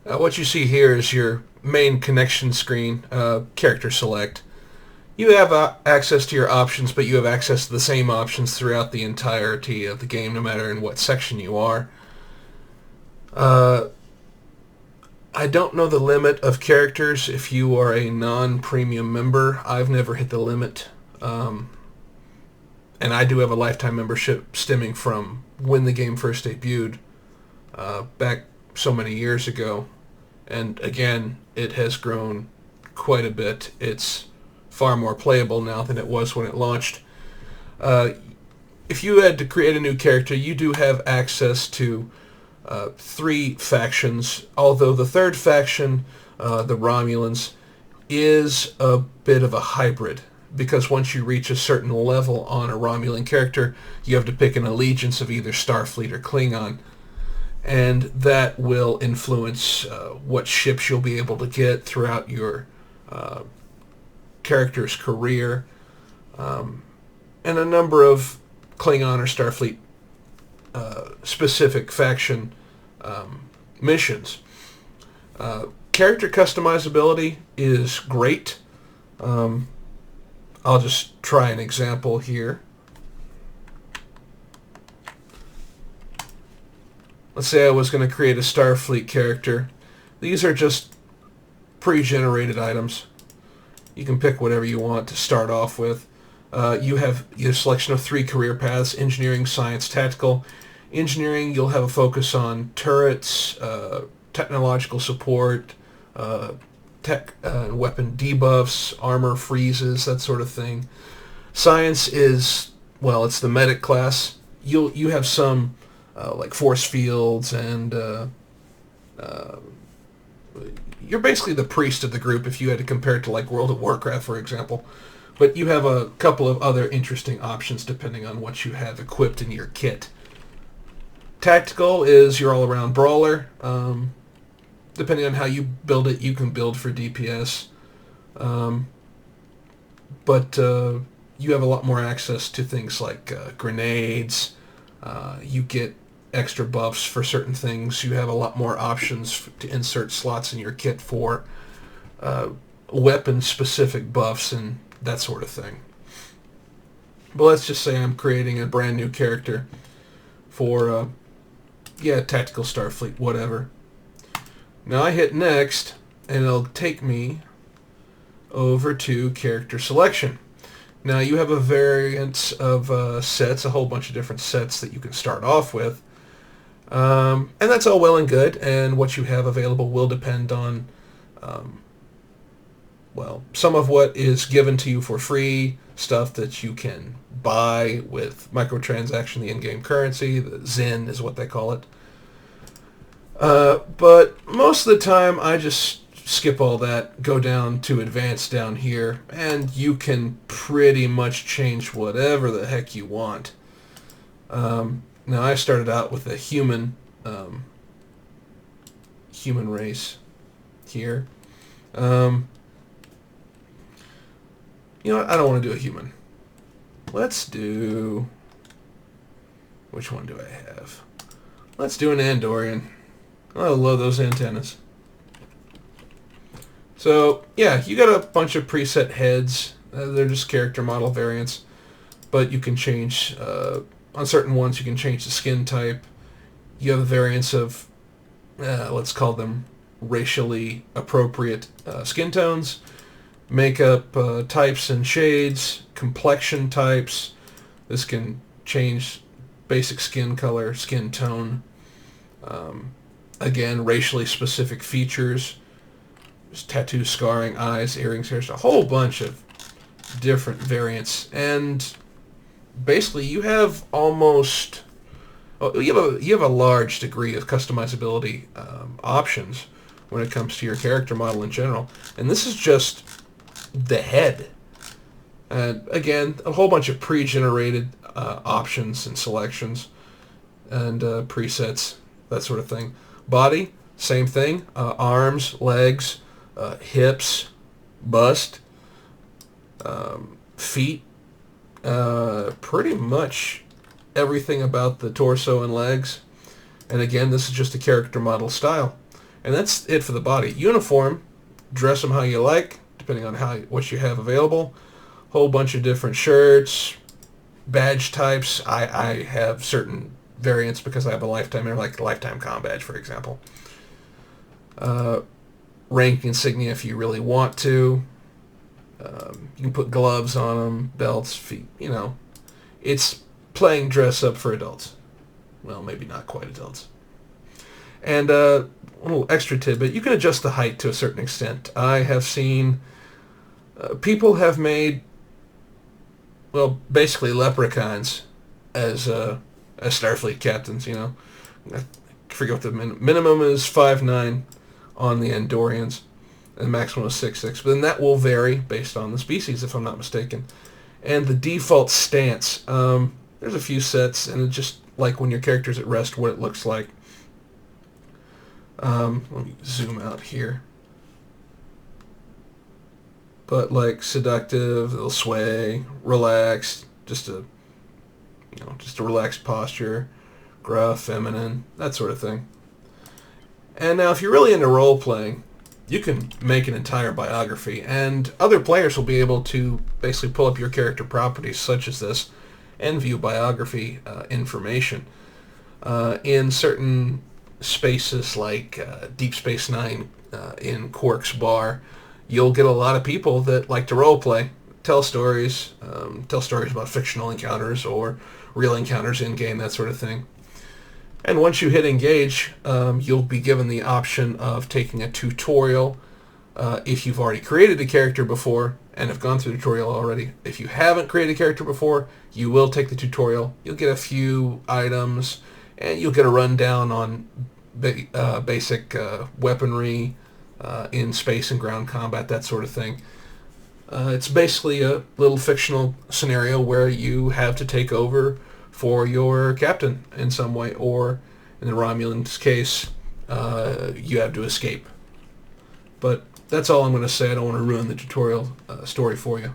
What you see here is your main connection screen, character select. You have access to your options, but you have access to the same options throughout the entirety of the game, no matter in what section you are. Uh, I don't know the limit of characters if you are a non-premium member. I've never hit the limit. And I do have a lifetime membership stemming from when the game first debuted back so many years ago. And again, it has grown quite a bit. It's far more playable now than it was when it launched. Uh, if you had to create a new character, you do have access to three factions, although the third faction, the Romulans, is a bit of a hybrid, because once you reach a certain level on a Romulan character, you have to pick an allegiance of either Starfleet or Klingon, and that will influence what ships you'll be able to get throughout your uh, character's career, and a number of Klingon or Starfleet specific faction missions. Character customizability is great. I'll just try an example here. Let's say I was going to create a Starfleet character. These are just pre-generated items. You can pick whatever you want to start off with. You have your selection of three career paths: engineering, science, tactical. Engineering, you'll have a focus on turrets, technological support, tech and weapon debuffs, armor freezes, that sort of thing. Science is, well, it's the medic class. You have some like force fields, and you're basically the priest of the group if you had to compare it to like World of Warcraft, for example. But you have a couple of other interesting options depending on what you have equipped in your kit. Tactical is your all-around brawler. Depending on how you build it, you can build for DPS. But you have a lot more access to things like grenades. You get extra buffs for certain things. You have a lot more options to insert slots in your kit for weapon-specific buffs and that sort of thing. But let's just say I'm creating a brand new character for, Tactical Starfleet, whatever. Now I hit next, and it'll take me over to character selection. Now you have a variance of sets, a whole bunch of different sets that you can start off with. And that's all well and good, and what you have available will depend on, some of what is given to you for free, stuff that you can buy with microtransaction, the in-game currency, the Zen is what they call it. But most of the time I just skip all that, go down to advanced down here, and you can pretty much change whatever the heck you want. Now I started out with a human race here. You know what? I don't want to do a human. Let's do... Which one do I have? Let's do an Andorian. I love those antennas. So, yeah, you got a bunch of preset heads. They're just character model variants. But you can change... on certain ones, you can change the skin type. You have variants of, let's call them racially appropriate skin tones, makeup types and shades, complexion types. This can change basic skin color, skin tone. Again, racially specific features. There's tattoo, scarring, eyes, earrings, hair, a whole bunch of different variants. And basically, you have almost... you have a large degree of customizability options when it comes to your character model in general. And this is just the head. And again, a whole bunch of pre-generated options and selections and presets, that sort of thing. Body, same thing. Arms, legs, hips, bust, feet, pretty much everything about the torso and legs. And again, this is just a character model style. And that's it for the body. Uniform, dress them how you like, depending on what you have available. Whole bunch of different shirts, badge types. I have certain variants because I have a lifetime, like lifetime comm badge, for example. Rank insignia if you really want to. You can put gloves on them, belts, feet. It's playing dress up for adults. Well, maybe not quite adults. And a little extra tidbit, you can adjust the height to a certain extent. I have seen people have made, well, basically leprechauns as Starfleet captains, I forget what the minimum is, 5'9" on the Andorians, and the maximum is 6'6", but then that will vary based on the species, if I'm not mistaken. And the default stance, there's a few sets, and it's just like when your character's at rest, what it looks like. Let me zoom out here. But like seductive, it'll sway, relaxed, just a relaxed posture, gruff, feminine, that sort of thing. And now if you're really into role playing, you can make an entire biography, and other players will be able to basically pull up your character properties such as this and view biography information. In certain spaces like Deep Space Nine in Quark's bar, you'll get a lot of people that like to role play, tell stories about fictional encounters or real encounters in game, that sort of thing. And once you hit engage, you'll be given the option of taking a tutorial if you've already created a character before and have gone through the tutorial already. If you haven't created a character before, you will take the tutorial. You'll get a few items, and you'll get a rundown on basic weaponry in space and ground combat, that sort of thing. It's basically a little fictional scenario where you have to take over for your captain in some way, or in the Romulan's case, you have to escape. But that's all I'm going to say. I don't want to ruin the tutorial story for you.